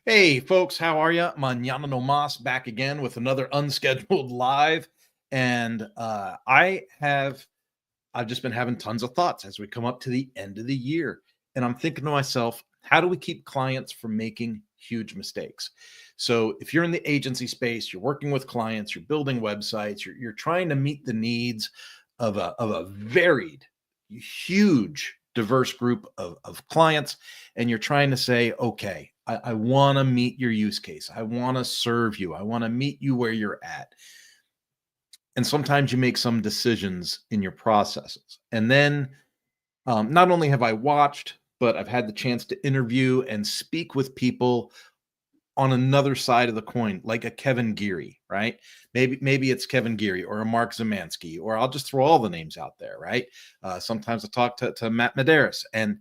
Hey, folks, how are you? Mañana no Mas back again with another unscheduled live. And I've just been having tons of thoughts as we come up to the end of the year. And I'm thinking to myself, how do we keep clients from making huge mistakes? So if you're in the agency space, you're working with clients, you're building websites, you're trying to meet the needs of a varied, huge, diverse group of clients, and you're trying to say, okay, I want to meet your use case. I want to serve you. I want to meet you where you're at. And sometimes you make some decisions in your processes. And then not only have I watched, but I've had the chance to interview and speak with people on another side of the coin, like a Kevin Geary, right? Maybe it's Kevin Geary or a Mark Zemansky, or I'll just throw all the names out there, right? Sometimes I talk to Matt Medeiros, and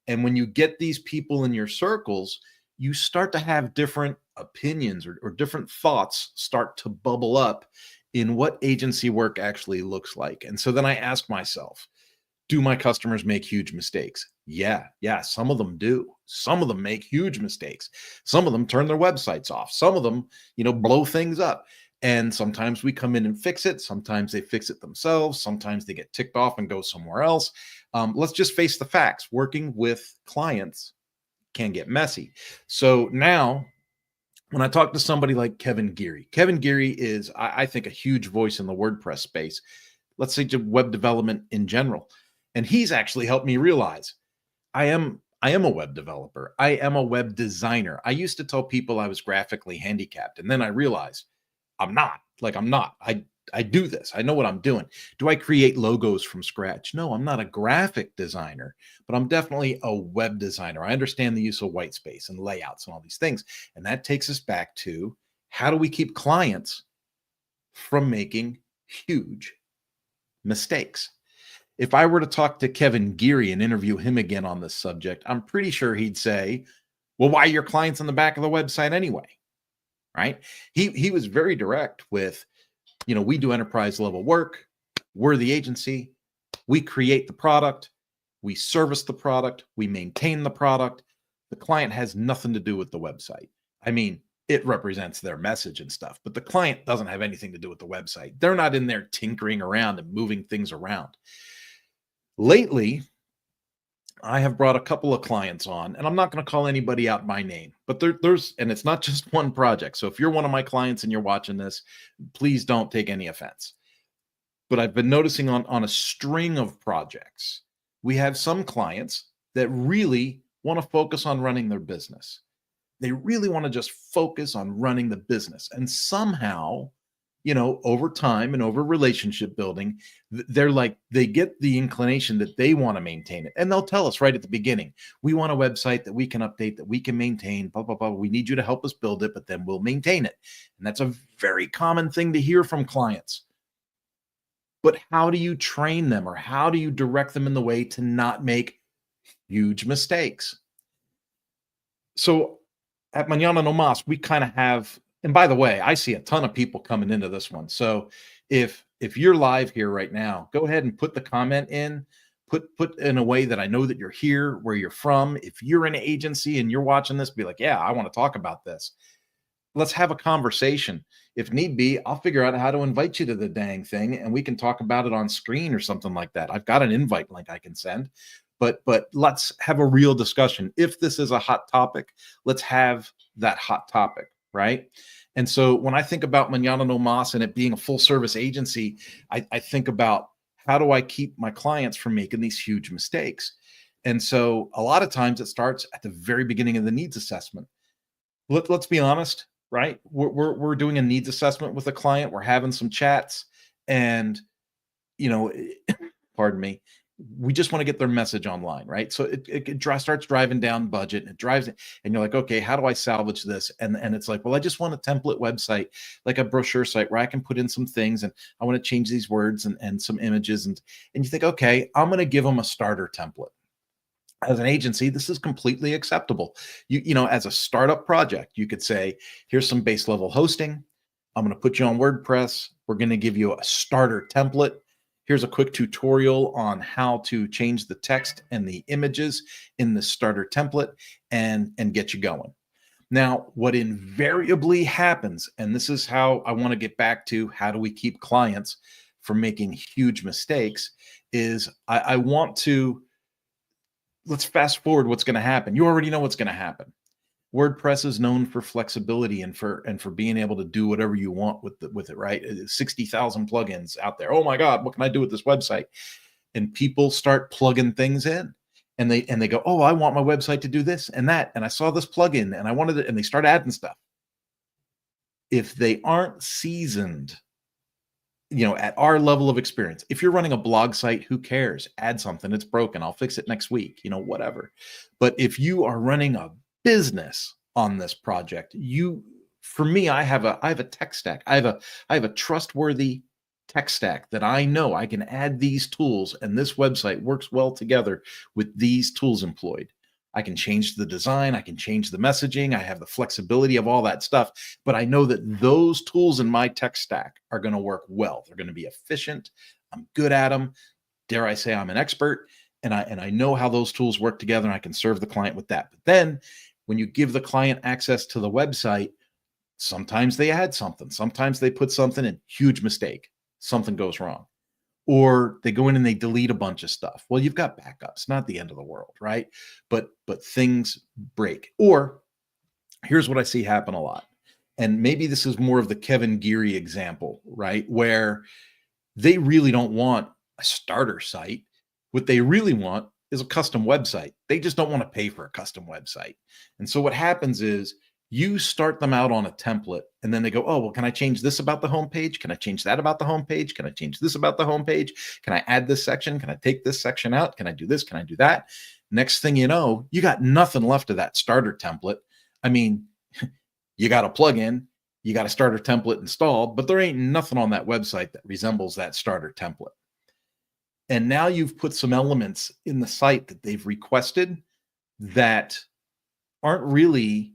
when you get these people in your circles, you start to have different opinions or different thoughts start to bubble up in what agency work actually looks like. And so then I ask myself, do my customers make huge mistakes? Yeah, some of them do. Some of them make huge mistakes. Some of them turn their websites off. Some of them, blow things up. And sometimes we come in and fix it. Sometimes they fix it themselves. Sometimes they get ticked off and go somewhere else. Let's just face the facts. Working with clients can get messy. So now, when I talk to somebody like Kevin Geary is, I think, a huge voice in the WordPress space. Let's say web development in general. And he's actually helped me realize I am a web developer. I am a web designer. I used to tell people I was graphically handicapped, and then I realized I'm not. I'm not. I do this. I know what I'm doing. Do I create logos from scratch? No, I'm not a graphic designer, but I'm definitely a web designer. I understand the use of white space and layouts and all these things. And that takes us back to, how do we keep clients from making huge mistakes? If I were to talk to Kevin Geary and interview him again on this subject, I'm pretty sure he'd say, well, why are your clients on the back of the website anyway? Right? He was very direct with, we do enterprise level work. We're the agency. We create the product. We service the product. We maintain the product. The client has nothing to do with the website. I mean, it represents their message and stuff, but the client doesn't have anything to do with the website. They're not in there tinkering around and moving things around. Lately, I have brought a couple of clients on, and I'm not going to call anybody out by name, but there's, and it's not just one project. So if you're one of my clients and you're watching this, please don't take any offense. But I've been noticing on a string of projects, we have some clients that really want to focus on running their business. They really want to just focus on running the business. And somehow, over time and over relationship building, they get the inclination that they want to maintain it. And they'll tell us right at the beginning, we want a website that we can update, that we can maintain, blah, blah, blah. We need you to help us build it, but then we'll maintain it. And that's a very common thing to hear from clients. But how do you train them, or how do you direct them in the way to not make huge mistakes? So at Mañana no Mas, we kind of have, and by the way, I see a ton of people coming into this one. So if you're live here right now, go ahead and put the comment in, put in a way that I know that you're here, where you're from. If you're an agency and you're watching this, be like, yeah, I want to talk about this. Let's have a conversation. If need be, I'll figure out how to invite you to the dang thing, and we can talk about it on screen or something like that. I've got an invite link I can send. But let's have a real discussion. If this is a hot topic, let's have that hot topic, right? And so when I think about Mañana no Mas and it being a full service agency, I think about, how do I keep my clients from making these huge mistakes? And so a lot of times it starts at the very beginning of the needs assessment. Let's be honest, right? We're doing a needs assessment with a client. We're having some chats, and pardon me, we just want to get their message online, right? So it starts driving down budget, and it drives it, and you're like, okay, how do I salvage this? And it's like, well, I just want a template website, like a brochure site where I can put in some things, and I want to change these words and some images, and you think, okay, I'm going to give them a starter template. As an agency, this is completely acceptable. As a startup project, you could say, here's some base level hosting. I'm going to put you on WordPress. We're going to give you a starter template. Here's a quick tutorial on how to change the text and the images in the starter template and get you going. Now, what invariably happens, and this is how I want to get back to how do we keep clients from making huge mistakes, is I want to let's fast forward what's going to happen. You already know what's going to happen. WordPress is known for flexibility and for being able to do whatever you want with it, right? 60,000 plugins out there. Oh my God, what can I do with this website? And people start plugging things in. And they go, oh, I want my website to do this and that. And I saw this plugin and I wanted it, and they start adding stuff. If they aren't seasoned, at our level of experience, if you're running a blog site, who cares? Add something, it's broken, I'll fix it next week, whatever. But if you are running a business on this project, for me, I have a tech stack. I have a trustworthy tech stack that I know I can add these tools, and this website works well together with these tools employed. I can change the design, I can change the messaging, I have the flexibility of all that stuff, but I know that those tools in my tech stack are going to work well. They're going to be efficient. I'm good at them. Dare I say I'm an expert, and I know how those tools work together, and I can serve the client with that. But then when you give the client access to the website, sometimes they add something, sometimes they put something in, huge mistake. Something goes wrong. Or they go in and they delete a bunch of stuff. Well, you've got backups, not the end of the world, right? But things break. Or here's what I see happen a lot. And maybe this is more of the Kevin Geary example, right? Where they really don't want a starter site. What they really want is a custom website. They just don't want to pay for a custom website. And so what happens is you start them out on a template, and then they go, oh, well, can I change this about the homepage? Can I change that about the homepage? Can I change this about the homepage? Can I add this section? Can I take this section out? Can I do this? Can I do that? Next thing you know, you got nothing left of that starter template. I mean, you got a plugin, you got a starter template installed, but there ain't nothing on that website that resembles that starter template. And now you've put some elements in the site that they've requested that aren't really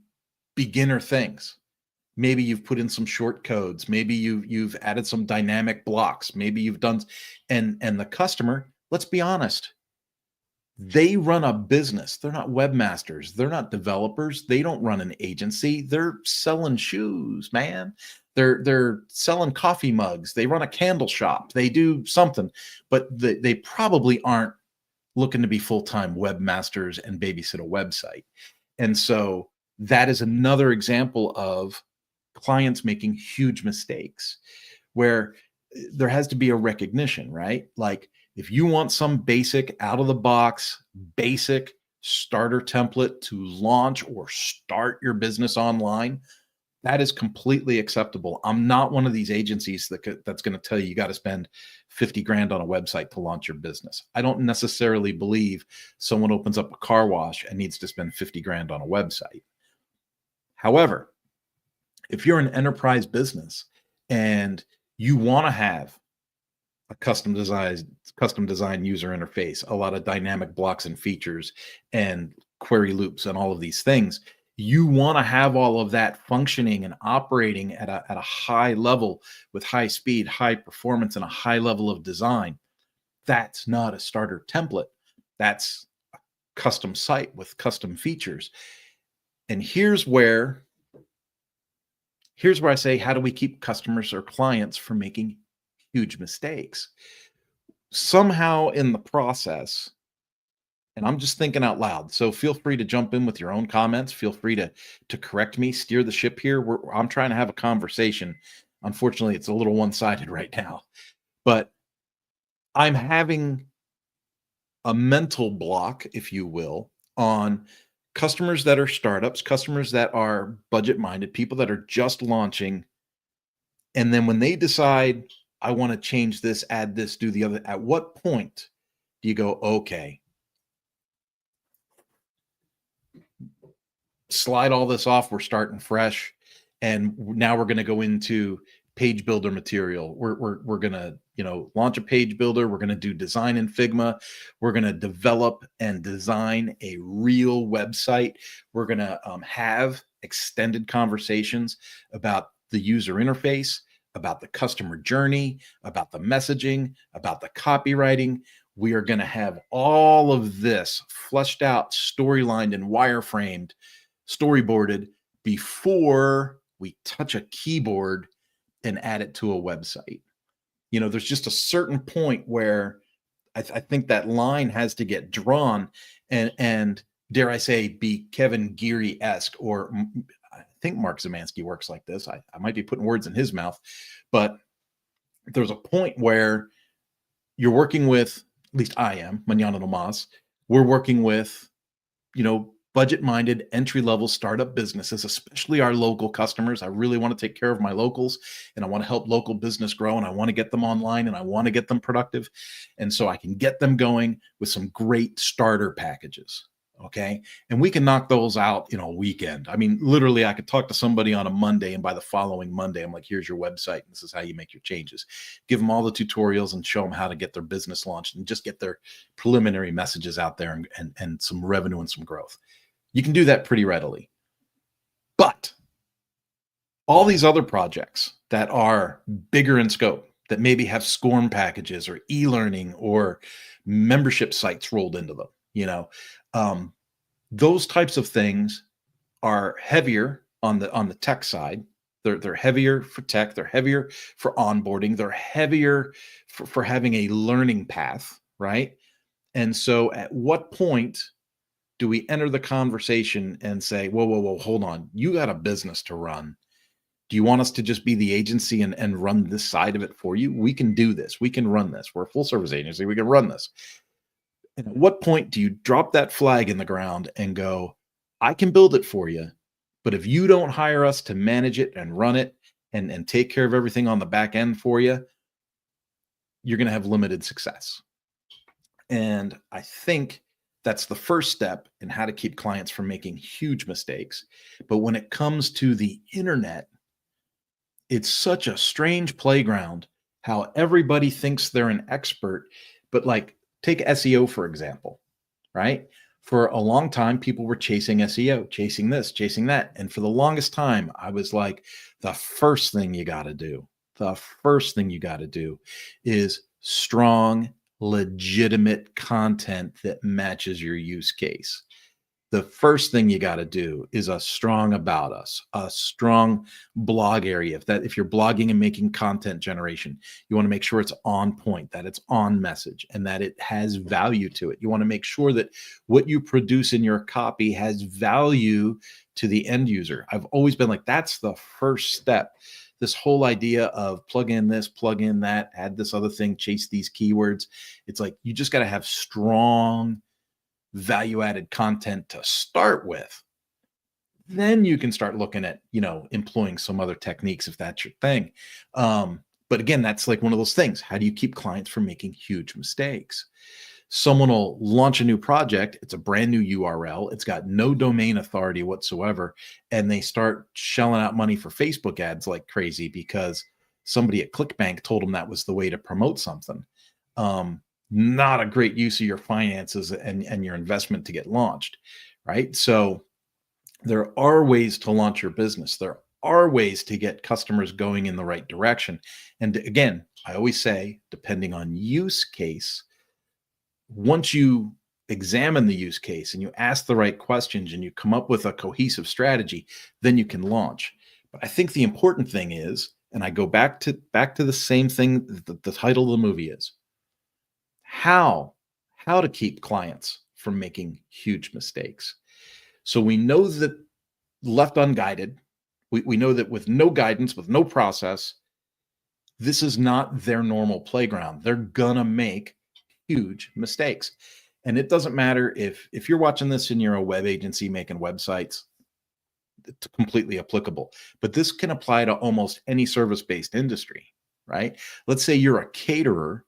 beginner things. Maybe you've put in some short codes. Maybe you've added some dynamic blocks. Maybe you've done, and the customer, let's be honest, they run a business. They're not webmasters. They're not developers. They don't run an agency. They're selling shoes, man. They're selling coffee mugs. They run a candle shop. They do something, but they probably aren't looking to be full-time webmasters and babysit a website. And so that is another example of clients making huge mistakes where there has to be a recognition, right? Like if you want some basic out of the box, basic starter template to launch or start your business online, that is completely acceptable. I'm not one of these agencies that's going to tell you got to spend 50 grand on a website to launch your business. I don't necessarily believe someone opens up a car wash and needs to spend 50 grand on a website. However, if you're an enterprise business and you want to have a custom design user interface, a lot of dynamic blocks and features and query loops and all of these things, you want to have all of that functioning and operating at a high level with high speed, high performance, and a high level of design. That's not a starter template. That's a custom site with custom features. And here's where I say, how do we keep customers or clients from making huge mistakes? Somehow in the process, and I'm just thinking out loud, so feel free to jump in with your own comments. Feel free to correct me, steer the ship here. I'm trying to have a conversation. Unfortunately, it's a little one-sided right now, but I'm having a mental block, if you will, on customers that are startups, customers that are budget-minded, people that are just launching. And then when they decide, I want to change this, add this, do the other, at what point do you go, okay, slide all this off, we're starting fresh, and now we're going to go into page builder material. We're going to, launch a page builder. We're going to do design in Figma. We're going to develop and design a real website. We're going to have extended conversations about the user interface, about the customer journey, about the messaging, about the copywriting. We are going to have all of this fleshed out, storylined, and wireframed, storyboarded before we touch a keyboard and add it to a website. There's just a certain point where I think that line has to get drawn and dare I say, be Kevin Geary-esque, or I think Mark Zemansky works like this. I might be putting words in his mouth, but there's a point where you're working with, at least I am, Mañana No Mas, we're working with, budget-minded, entry-level startup businesses, especially our local customers. I really want to take care of my locals, and I want to help local business grow, and I want to get them online, and I want to get them productive. And so I can get them going with some great starter packages. Okay. And we can knock those out in a weekend. I mean, literally, I could talk to somebody on a Monday, and by the following Monday, I'm like, here's your website. And this is how you make your changes. Give them all the tutorials and show them how to get their business launched and just get their preliminary messages out there and some revenue and some growth. You can do that pretty readily. But all these other projects that are bigger in scope, that maybe have SCORM packages or e-learning or membership sites rolled into them, those types of things are heavier on the tech side. They're heavier for tech. They're heavier for onboarding. They're heavier for having a learning path, right? And so at what point do we enter the conversation and say, whoa, hold on, you got a business to run. Do you want us to just be the agency and run this side of it for you? We can do this. We can run this. We're a full service agency. We can run this. And at what point do you drop that flag in the ground and go, I can build it for you, but if you don't hire us to manage it and run it and take care of everything on the back end for you, you're going to have limited success. And I think that's the first step in how to keep clients from making huge mistakes. But when it comes to the internet, it's such a strange playground how everybody thinks they're an expert. But like, take SEO, for example, right? For a long time, people were chasing SEO, chasing this, chasing that. And for the longest time, I was like, the first thing you got to do is strong, legitimate content that matches your use case. The first thing you got to do is a strong about us, a strong blog area. If you're blogging and making content generation, you want to make sure it's on point, that it's on message, and that it has value to it. You want to make sure that what you produce in your copy has value to the end user. I've always been like, that's the first step. This whole idea of plug in this, plug in that, add this other thing, chase these keywords. It's like, you just got to have strong value-added content to start with. Then you can start looking at, employing some other techniques if that's your thing. But again, that's like one of those things. How do you keep clients from making huge mistakes? Someone will launch a new project. It's a brand new URL. It's got no domain authority whatsoever. And they start shelling out money for Facebook ads like crazy because somebody at ClickBank told them that was the way to promote something. Not a great use of your finances and your investment to get launched, right? So there are ways to launch your business. There are ways to get customers going in the right direction. And again, I always say, depending on use case, once you examine the use case and you ask the right questions and you come up with a cohesive strategy, then you can launch. But I think the important thing is, and I go back to the same thing that the title of the movie is, how to keep clients from making huge mistakes. So we know that left unguided, we know that with no guidance, with no process, this is not their normal playground. They're gonna make huge mistakes. And it doesn't matter if you're watching this and you're a web agency making websites, it's completely applicable. But this can apply to almost any service-based industry, right? Let's say you're a caterer.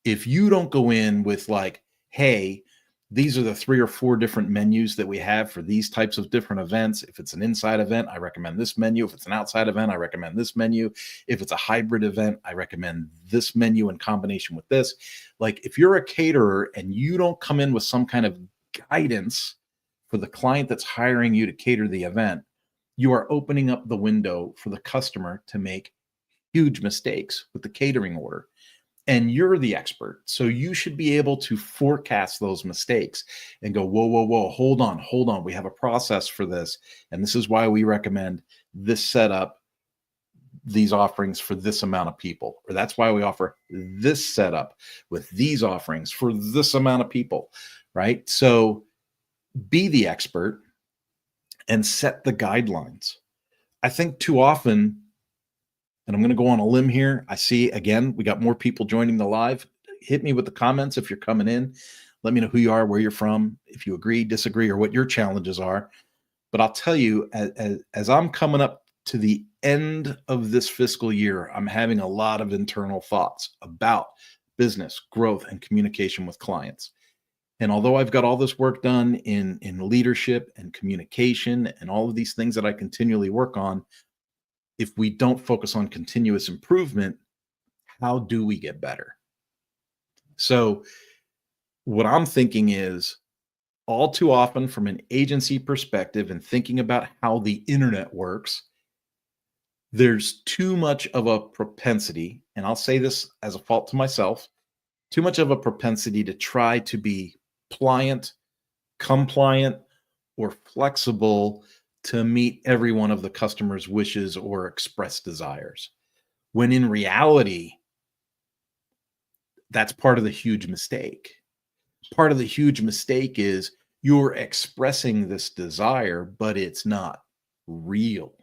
If you don't go in with like, hey, these are the 3 or 4 different menus that we have for these types of different events. If it's an inside event, I recommend this menu. If it's an outside event, I recommend this menu. If it's a hybrid event, I recommend this menu in combination with this. Like, if you're a caterer and you don't come in with some kind of guidance for the client that's hiring you to cater the event, you are opening up the window for the customer to make huge mistakes with the catering order. and you're the expert. So you should be able to forecast those mistakes and go, whoa, whoa, whoa, hold on, hold on. We have a process for this. And this is why we recommend this setup, these offerings for this amount of people, or that's why we offer this setup with these offerings for this amount of people, right? So be the expert and set the guidelines. I think too often, and I'm going to go on a limb here. I see, again, we got more people joining the live. Hit me with the comments if you're coming in. Let me know who you are, where you're from, if you agree, disagree, or what your challenges are. But I'll tell you, as I'm coming up to the end of this fiscal year, I'm having a lot of internal thoughts about business growth and communication with clients. And although I've got all this work done in leadership and communication and all of these things that I continually work on, if we don't focus on continuous improvement, how do we get better? So what I'm thinking is, all too often from an agency perspective and thinking about how the internet works, there's too much of a propensity, and I'll say this as a fault to myself, too much of a propensity to try to be pliant, compliant, or flexible to meet every one of the customer's wishes or expressed desires. When in reality, that's part of the huge mistake. Part of the huge mistake is you're expressing this desire, but it's not real.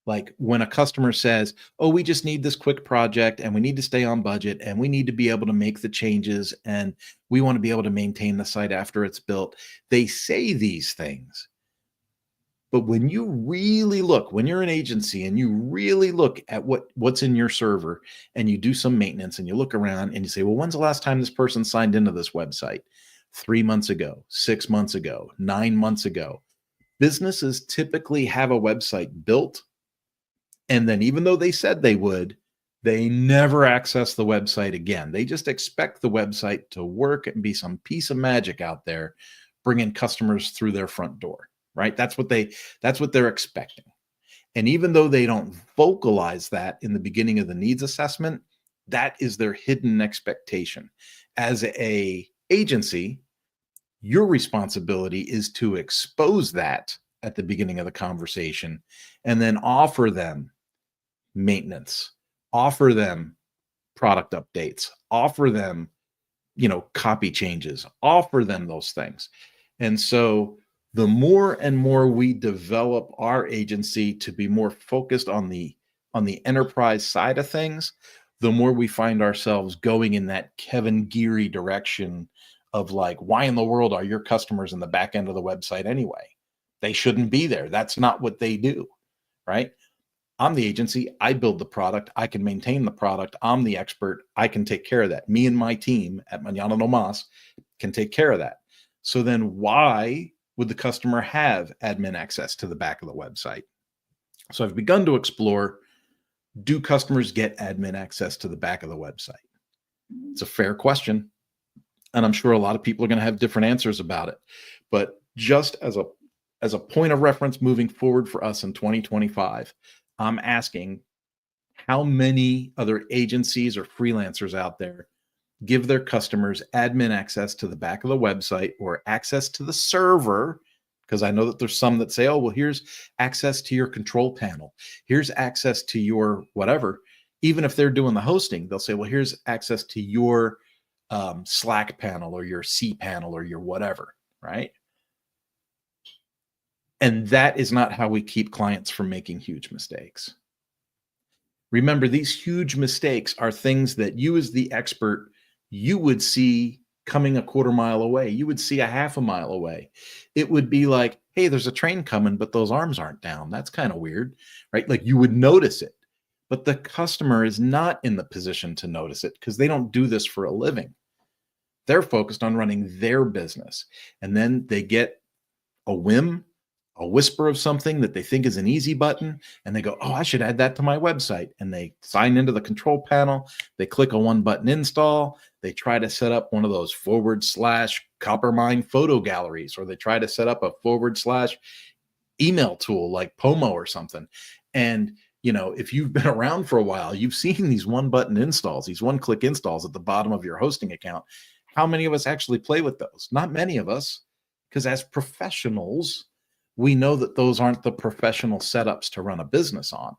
Like when a customer says, oh, we just need this quick project and we need to stay on budget and we need to be able to make the changes and we want to be able to maintain the site after it's built. They say these things. But when you really look, when you're an agency and you really look at what's in your server and you do some maintenance and you look around and you say, well, when's the last time this person signed into this website? 3 months ago, 6 months ago, 9 months ago. Businesses typically have a website built. And then even though they said they would, they never access the website again. They just expect the website to work and be some piece of magic out there, bringing customers through their front door, right? That's what they're expecting. And even though they don't vocalize that in the beginning of the needs assessment, that is their hidden expectation. As a agency, your responsibility is to expose that at the beginning of the conversation and then offer them maintenance, offer them product updates, offer them, copy changes, offer them those things. And so the more and more we develop our agency to be more focused on the enterprise side of things, the more we find ourselves going in that Kevin Geary direction of like, why in the world are your customers in the back end of the website anyway? They shouldn't be there. That's not what they do, right? I'm the agency. I build the product. I can maintain the product. I'm the expert. I can take care of that. Me and my team at Mañana No Mas can take care of that. So then why would the customer have admin access to the back of the website? So I've begun to explore, do customers get admin access to the back of the website? It's a fair question. And I'm sure a lot of people are going to have different answers about it. But just as a point of reference moving forward for us in 2025, I'm asking how many other agencies or freelancers out there give their customers admin access to the back of the website or access to the server, because I know that there's some that say, oh, well, here's access to your control panel. Here's access to your whatever. Even if they're doing the hosting, they'll say, well, here's access to your Slack panel or your C panel or your whatever, right? And that is not how we keep clients from making huge mistakes. Remember, these huge mistakes are things that you as the expert, you would see coming a quarter mile away. You would see a half a mile away. It would be like, hey, there's a train coming, but those arms aren't down. That's kind of weird, right? Like you would notice it, but the customer is not in the position to notice it because they don't do this for a living. They're focused on running their business. And then they get a whim, a whisper of something that they think is an easy button, and they go, oh, I should add that to my website. And they sign into the control panel. They click a one button install. They try to set up one of those / Coppermine photo galleries, or they try to set up a / email tool like Pomo or something. And If you've been around for a while, you've seen these one button installs, these one click installs at the bottom of your hosting account. How many of us actually play with those? Not many of us, because as professionals, we know that those aren't the professional setups to run a business on.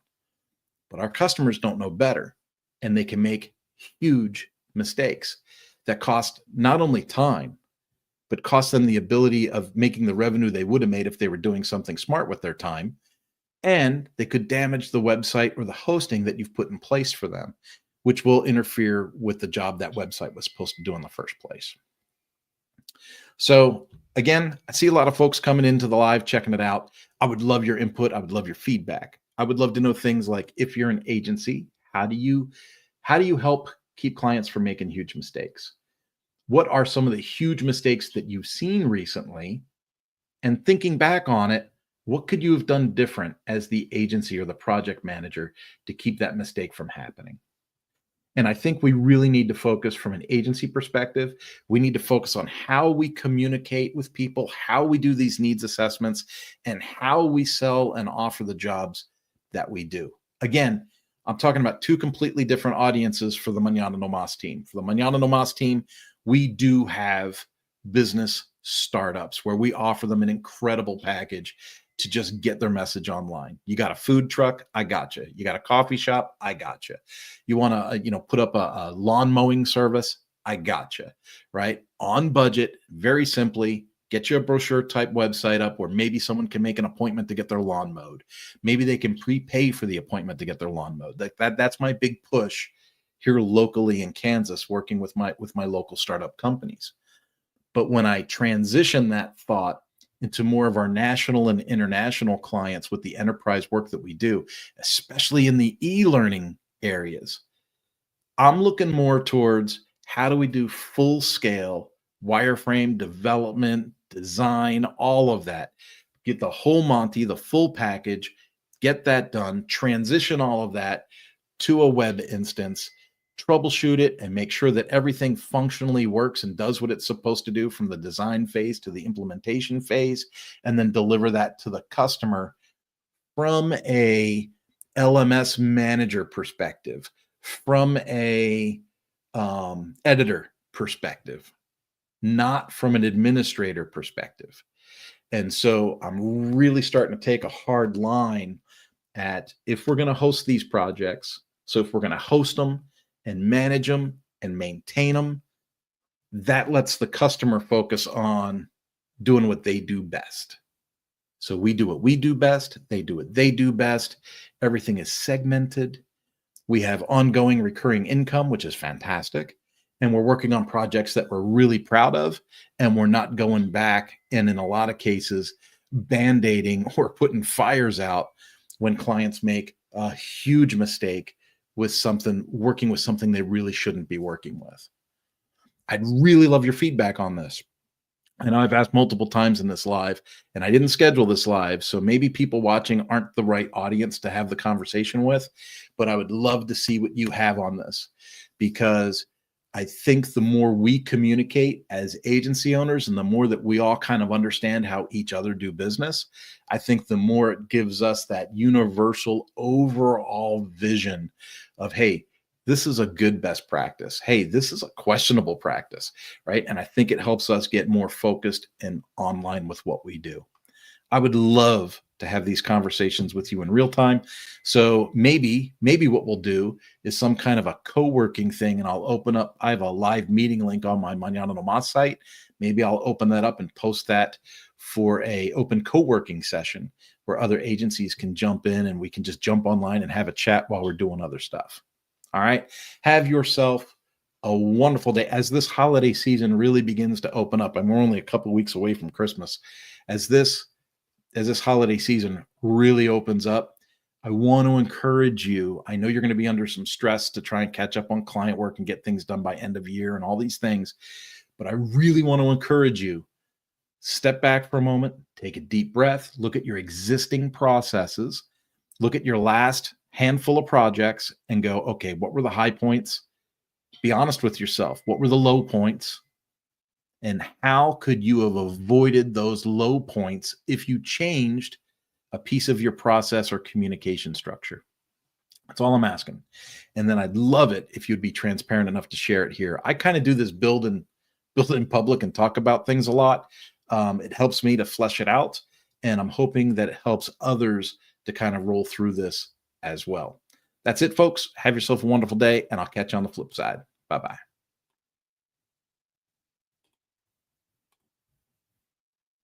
But our customers don't know better, and they can make huge mistakes that cost not only time, but cost them the ability of making the revenue they would have made if they were doing something smart with their time. And they could damage the website or the hosting that you've put in place for them, which will interfere with the job that website was supposed to do in the first place. So again, I see a lot of folks coming into the live, checking it out. I would love your input. I would love your feedback. I would love to know things like, if you're an agency, how do you help keep clients from making huge mistakes? What are some of the huge mistakes that you've seen recently? And thinking back on it, what could you have done different as the agency or the project manager to keep that mistake from happening? And I think we really need to focus from an agency perspective. We need to focus on how we communicate with people, how we do these needs assessments, and how we sell and offer the jobs that we do. Again, I'm talking about two completely different audiences for the Mañana No Mas team. For the Mañana No Mas team, we do have business startups where we offer them an incredible package to just get their message online. You got a food truck, I got you. You got a coffee shop, I got you. You want to, put up a lawn mowing service, I got you. Right? On budget, very simply, get you a brochure type website up where maybe someone can make an appointment to get their lawn mowed. Maybe they can prepay for the appointment to get their lawn mowed. That's my big push here locally in Kansas, working with my local startup companies. But when I transition that thought into more of our national and international clients with the enterprise work that we do, especially in the e-learning areas, I'm looking more towards how do we do full scale wireframe development, design, all of that. Get the whole Monty, the full package, get that done, transition all of that to a web instance, troubleshoot it, and make sure that everything functionally works and does what it's supposed to do from the design phase to the implementation phase, and then deliver that to the customer from a LMS manager perspective, from a editor perspective, not from an administrator perspective. And so I'm really starting to take a hard line at, if we're going to host these projects, so if we're going to host them and manage them and maintain them, that lets the customer focus on doing what they do best. So we do what we do best, they do what they do best. Everything is segmented. We have ongoing recurring income, which is fantastic. And we're working on projects that we're really proud of. And we're not going back and, in a lot of cases, band-aiding or putting fires out when clients make a huge mistake with something, working with something they really shouldn't be working with. I'd really love your feedback on this. I know I've asked multiple times in this live, and I didn't schedule this live, so maybe people watching aren't the right audience to have the conversation with, but I would love to see what you have on this, because I think the more we communicate as agency owners and the more that we all kind of understand how each other do business, I think the more it gives us that universal overall vision of, hey, this is a good best practice. Hey, this is a questionable practice, right? And I think it helps us get more focused and online with what we do. I would love to have these conversations with you in real time. So maybe what we'll do is some kind of a co-working thing, and I'll open up, I have a live meeting link on my Mañana No Mas site. Maybe I'll open that up and post that for a open co-working session where other agencies can jump in and we can just jump online and have a chat while we're doing other stuff. All right. Have yourself a wonderful day as this holiday season really begins to open up. And we're only a couple of weeks away from Christmas. As this holiday season really opens up, I want to encourage you. I know you're going to be under some stress to try and catch up on client work and get things done by end of year and all these things. But I really want to encourage you. Step back for a moment, take a deep breath, look at your existing processes, look at your last handful of projects and go, okay, what were the high points? Be honest with yourself. What were the low points? And how could you have avoided those low points if you changed a piece of your process or communication structure? That's all I'm asking. And then I'd love it if you'd be transparent enough to share it here. I kind of do this build in public and talk about things a lot. It helps me to flesh it out. And I'm hoping that it helps others to kind of roll through this as well. That's it, folks. Have yourself a wonderful day, and I'll catch you on the flip side. Bye bye.